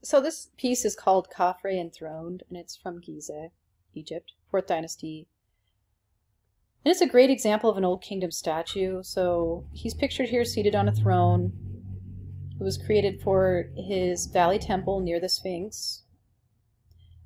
So this piece is called Khafre Enthroned, and it's from Gizeh, Egypt, 4th dynasty. And it's a great example of an Old Kingdom statue. So he's pictured here seated on a throne. It was created for his valley temple near the Sphinx.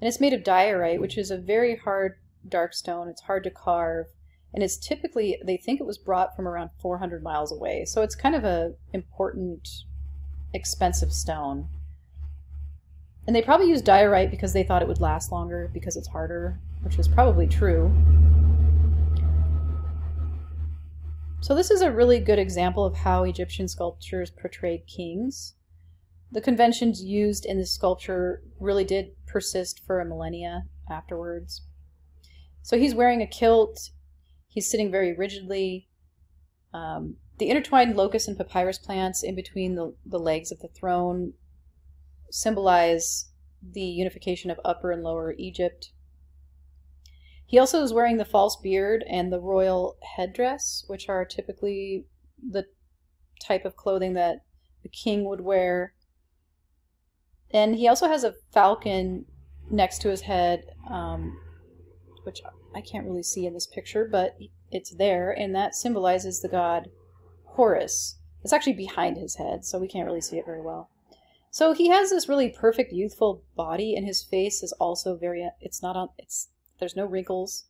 And it's made of diorite, which is a very hard, dark stone. It's hard to carve. And it's typically, they think it was brought from around 400 miles away. So it's kind of a important, expensive stone. And they probably used diorite because they thought it would last longer because it's harder, which is probably true. So this is a really good example of how Egyptian sculptures portrayed kings. The conventions used in this sculpture really did persist for a millennia afterwards. So he's wearing a kilt, he's sitting very rigidly. The intertwined locust and papyrus plants in between the legs of the throne symbolize the unification of Upper and Lower Egypt. He also is wearing the false beard and the royal headdress, which are typically the type of clothing that the king would wear. And he also has a falcon next to his head, which I can't really see in this picture, but it's there, and that symbolizes the god Horus. It's actually behind his head, so we can't really see it very well. So he has this really perfect youthful body, and his face is also very, there's no wrinkles.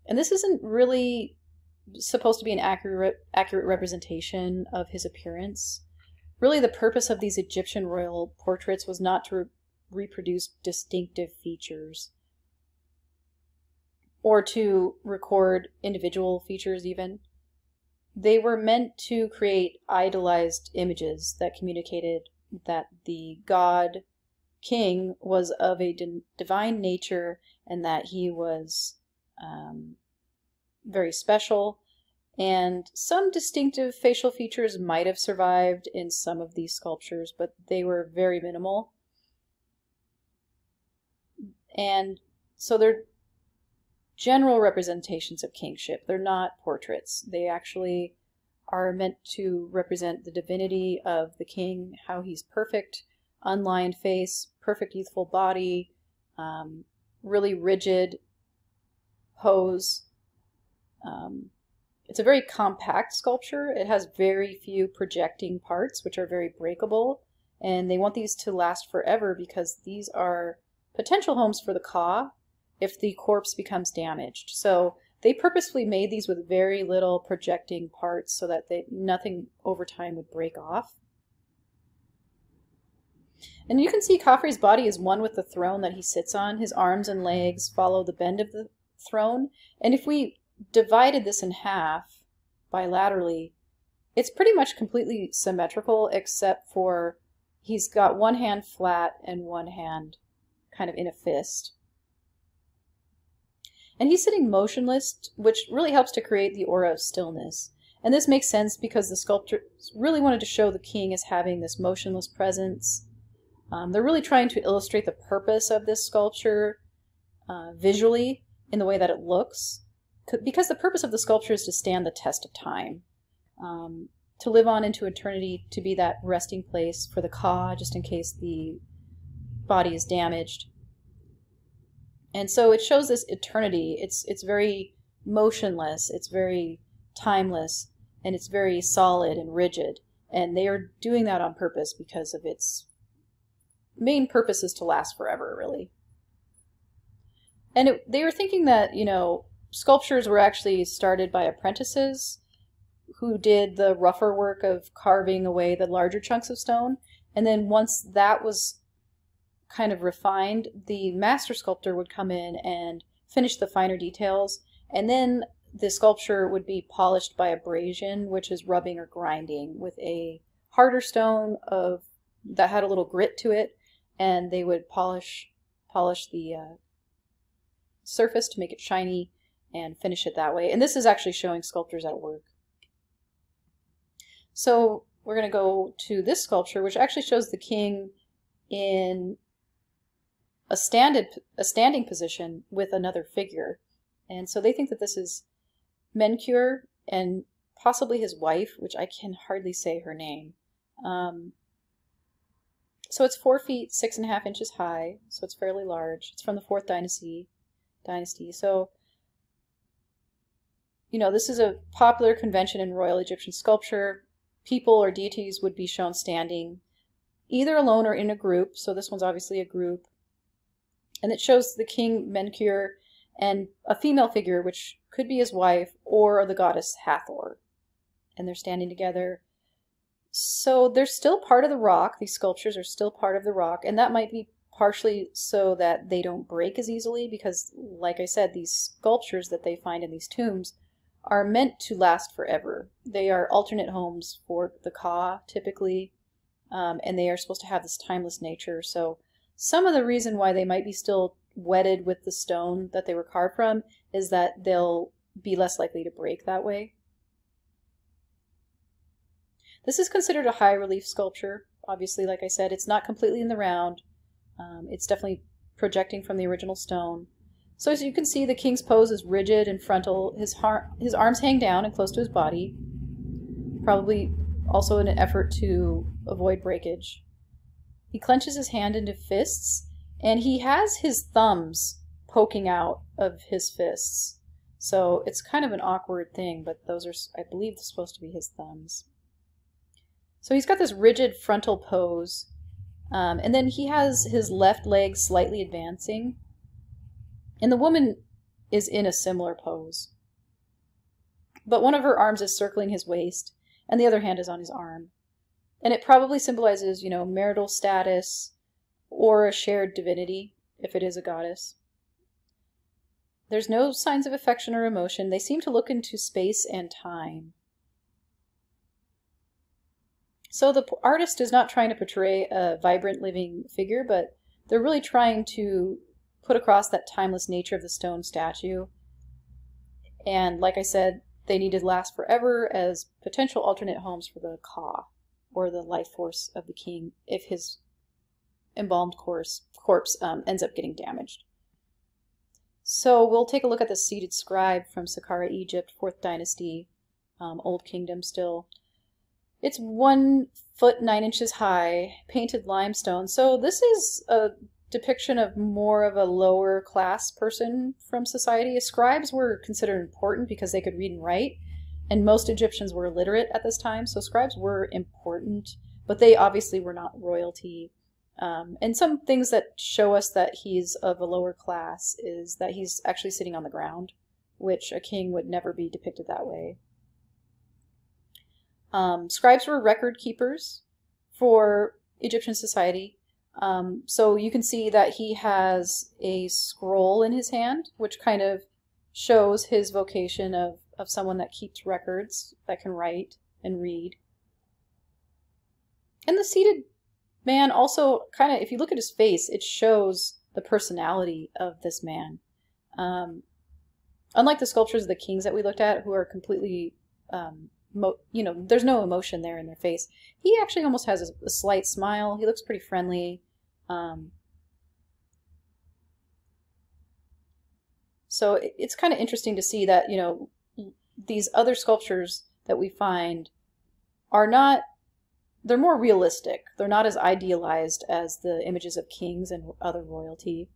And this isn't really supposed to be an accurate representation of his appearance. Really, the purpose of these Egyptian royal portraits was not to reproduce distinctive features or to record individual features even. They were meant to create idolized images that communicated that the god king was of a divine nature and that he was very special. And some distinctive facial features might have survived in some of these sculptures, but they were very minimal. And so they're general representations of kingship. They're not portraits. They actually are meant to represent the divinity of the king, how he's perfect, unlined face, perfect youthful body, really rigid pose. It's a very compact sculpture. It has very few projecting parts, which are very breakable, and they want these to last forever because these are potential homes for the Ka if the corpse becomes damaged. So they purposefully made these with very little projecting parts so that nothing over time would break off. And you can see Khafre's body is one with the throne that he sits on. His arms and legs follow the bend of the throne. And if we divided this in half bilaterally, it's pretty much completely symmetrical except for he's got one hand flat and one hand kind of in a fist. And he's sitting motionless, which really helps to create the aura of stillness. And this makes sense because the sculptor really wanted to show the king as having this motionless presence. They're really trying to illustrate the purpose of this sculpture visually in the way that it looks, because the purpose of the sculpture is to stand the test of time, to live on into eternity, to be that resting place for the Ka, just in case the body is damaged. And so it shows this eternity. It's very motionless, it's very timeless, and it's very solid and rigid. And they are doing that on purpose because of its main purpose is to last forever, really. And they were thinking that, sculptures were actually started by apprentices who did the rougher work of carving away the larger chunks of stone. And then once that was kind of refined, the master sculptor would come in and finish the finer details, and then the sculpture would be polished by abrasion, which is rubbing or grinding with a harder stone that had a little grit to it, and they would polish the surface to make it shiny and finish it that way. And this is actually showing sculptors at work. So we're going to go to this sculpture, which actually shows the king in a standing position with another figure. And so they think that this is Menkaure and possibly his wife, which I can hardly say her name. So it's 4 feet 6.5 inches high, so it's fairly large. It's from the 4th dynasty. So, this is a popular convention in royal Egyptian sculpture. People or deities would be shown standing, either alone or in a group. So this one's obviously a group. And it shows the king Menkaure and a female figure, which could be his wife or the goddess Hathor. And they're standing together. So they're still part of the rock. These sculptures are still part of the rock. And that might be partially so that they don't break as easily because, like I said, these sculptures that they find in these tombs are meant to last forever. They are alternate homes for the Ka, typically, and they are supposed to have this timeless nature. So some of the reason why they might be still wedded with the stone that they were carved from is that they'll be less likely to break that way. This is considered a high relief sculpture. Obviously, like I said, it's not completely in the round. It's definitely projecting from the original stone. So as you can see, the king's pose is rigid and frontal. His arms hang down and close to his body, probably also in an effort to avoid breakage. He clenches his hand into fists, and he has his thumbs poking out of his fists. So it's kind of an awkward thing, but those are, I believe, supposed to be his thumbs. So he's got this rigid frontal pose, and then he has his left leg slightly advancing. And the woman is in a similar pose. But one of her arms is circling his waist, and the other hand is on his arm. And it probably symbolizes, marital status or a shared divinity, if it is a goddess. There's no signs of affection or emotion. They seem to look into space and time. So the artist is not trying to portray a vibrant living figure, but they're really trying to put across that timeless nature of the stone statue. And like I said, they need to last forever as potential alternate homes for the Ka, or the life force of the king, if his embalmed corpse ends up getting damaged. So we'll take a look at the seated scribe from Saqqara, Egypt, 4th dynasty, Old Kingdom still. It's 1 foot 9 inches high, painted limestone. So this is a depiction of more of a lower class person from society. Scribes were considered important because they could read and write, and most Egyptians were illiterate at this time, so scribes were important, but they obviously were not royalty. And some things that show us that he's of a lower class is that he's actually sitting on the ground, which a king would never be depicted that way. Scribes were record keepers for Egyptian society. So you can see that he has a scroll in his hand, which kind of shows his vocation of someone that keeps records, that can write and read. And the seated man also kind of, if you look at his face, it shows the personality of this man. Unlike the sculptures of the kings that we looked at, who are completely, there's no emotion there in their face. He actually almost has a slight smile. He looks pretty friendly. So it's kind of interesting to see that, these other sculptures that we find are not, they're more realistic. They're not as idealized as the images of kings and other royalty.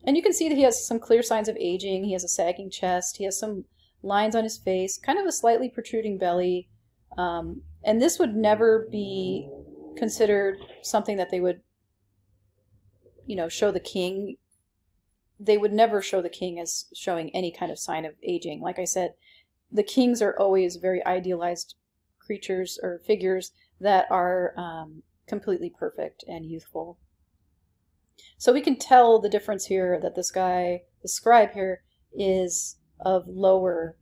And you can see that he has some clear signs of aging. He has a sagging chest. He has some lines on his face, kind of a slightly protruding belly. And this would never be considered something that they would, show the king. They would never show the king as showing any kind of sign of aging. Like I said, the kings are always very idealized creatures or figures that are completely perfect and youthful. So we can tell the difference here that this guy, the scribe here, is of lower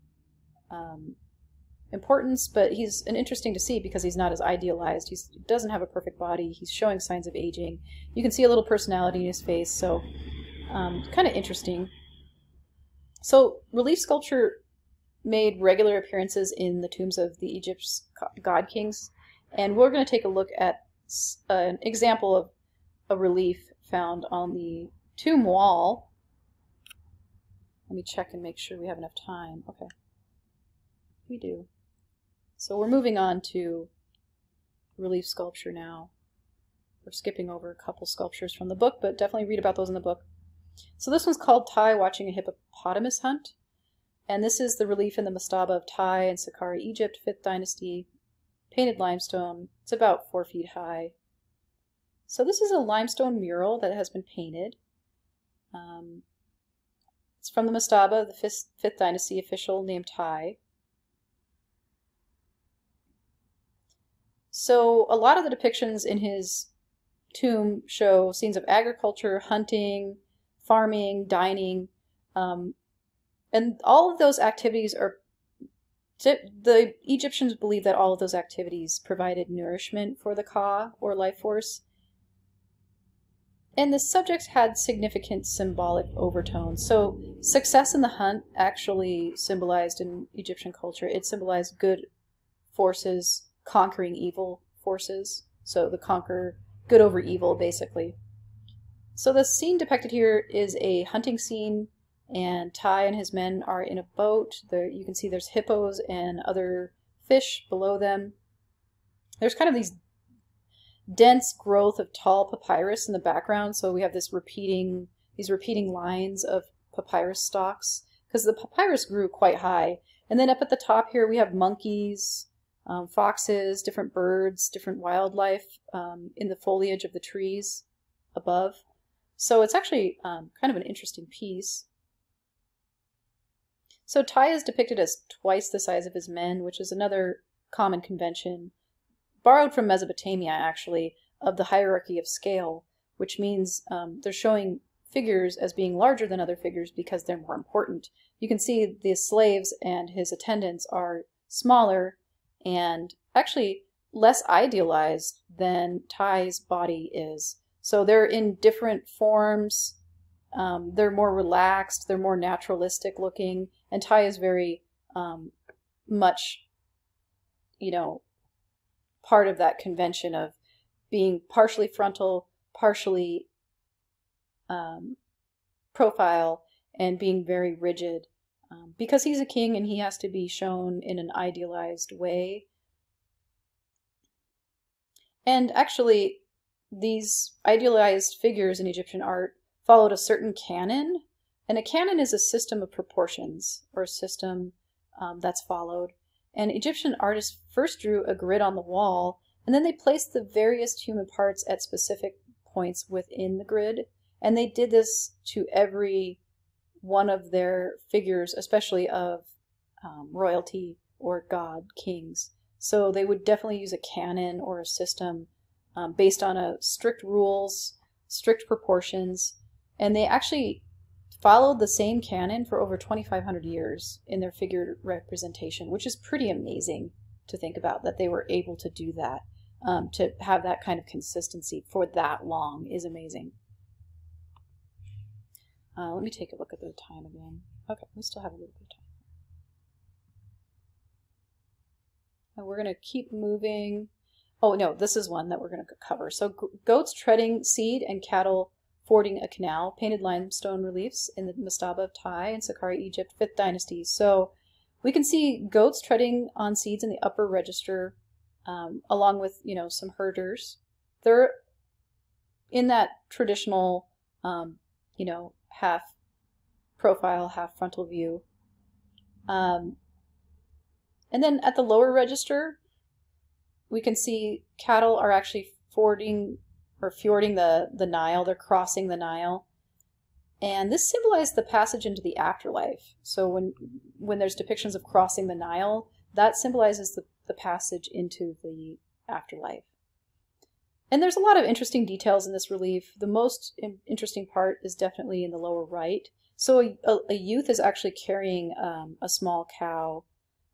importance, but he's interesting to see because he's not as idealized. He doesn't have a perfect body. He's showing signs of aging. You can see a little personality in his face, so kind of interesting. So relief sculpture made regular appearances in the tombs of the Egypt's god kings, and we're going to take a look at an example of a relief found on the tomb wall. Let me check and make sure we have enough time. Okay, we do. So we're moving on to relief sculpture now. we're skipping over a couple sculptures from the book, but definitely read about those in the book. So this one's called Tai Watching a Hippopotamus Hunt. And this is the relief in the mastaba of Tai in Saqqara, Egypt, 5th dynasty, painted limestone. It's about 4 feet high. So this is a limestone mural that has been painted. It's from the mastaba of the 5th dynasty official named Tai. So a lot of the depictions in his tomb show scenes of agriculture, hunting, farming, dining, and all of those activities are, the Egyptians believed that all of those activities provided nourishment for the Ka, or life force. And the subjects had significant symbolic overtones. So success in the hunt actually symbolized in Egyptian culture, it symbolized good forces conquering evil forces. So the conquer good over evil, basically. So the scene depicted here is a hunting scene, and Tai and his men are in a boat. There, you can see there's hippos and other fish below them. There's kind of these dense growth of tall papyrus in the background, so we have these repeating lines of papyrus stalks, because the papyrus grew quite high. And then up at the top here we have monkeys, foxes, different birds, different wildlife in the foliage of the trees above. So it's actually kind of an interesting piece. So Tai is depicted as twice the size of his men, which is another common convention, borrowed from Mesopotamia actually, of the hierarchy of scale, which means they're showing figures as being larger than other figures because they're more important. You can see the slaves and his attendants are smaller and actually less idealized than Tai's body is. So they're in different forms, they're more relaxed, they're more naturalistic looking, and Tai is very much, you know, part of that convention of being partially frontal, partially profile, and being very rigid, because he's a king and he has to be shown in an idealized way. And actually, these idealized figures in Egyptian art followed a certain canon, and a canon is a system of proportions, or a system that's followed. And Egyptian artists first drew a grid on the wall, and then they placed the various human parts at specific points within the grid, and they did this to every one of their figures, especially of royalty or god, kings. So they would definitely use a canon or a system based on strict rules, strict proportions, and they actually followed the same canon for over 2,500 years in their figure representation, which is pretty amazing to think about, that they were able to do that. To have that kind of consistency for that long is amazing. Let me take a look at the time again. Okay, we still have a little bit of time. And we're going to keep moving. Oh, no, this is one that we're going to cover. So goats treading seed and cattle fording a canal, painted limestone reliefs in the mastaba of Tai in Saqqara, Egypt, 5th dynasty. So we can see goats treading on seeds in the upper register, along with, you know, some herders. They're in that traditional, you know, half profile, half frontal view. And then at the lower register, we can see cattle are actually fording or fjording the Nile. They're crossing the Nile. And this symbolized the passage into the afterlife. So when there's depictions of crossing the Nile, that symbolizes the passage into the afterlife. And there's a lot of interesting details in this relief. The most interesting part is definitely in the lower right. So a youth is actually carrying a small cow,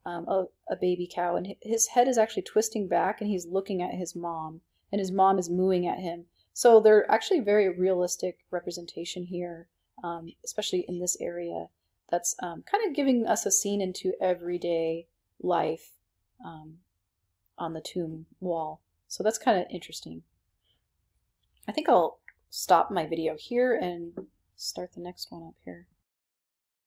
a baby cow, and his head is actually twisting back and he's looking at his mom, and his mom is mooing at him. So they're actually very realistic representation here, especially in this area. That's kind of giving us a scene into everyday life on the tomb wall. So that's kind of interesting. I think I'll stop my video here and start the next one up here.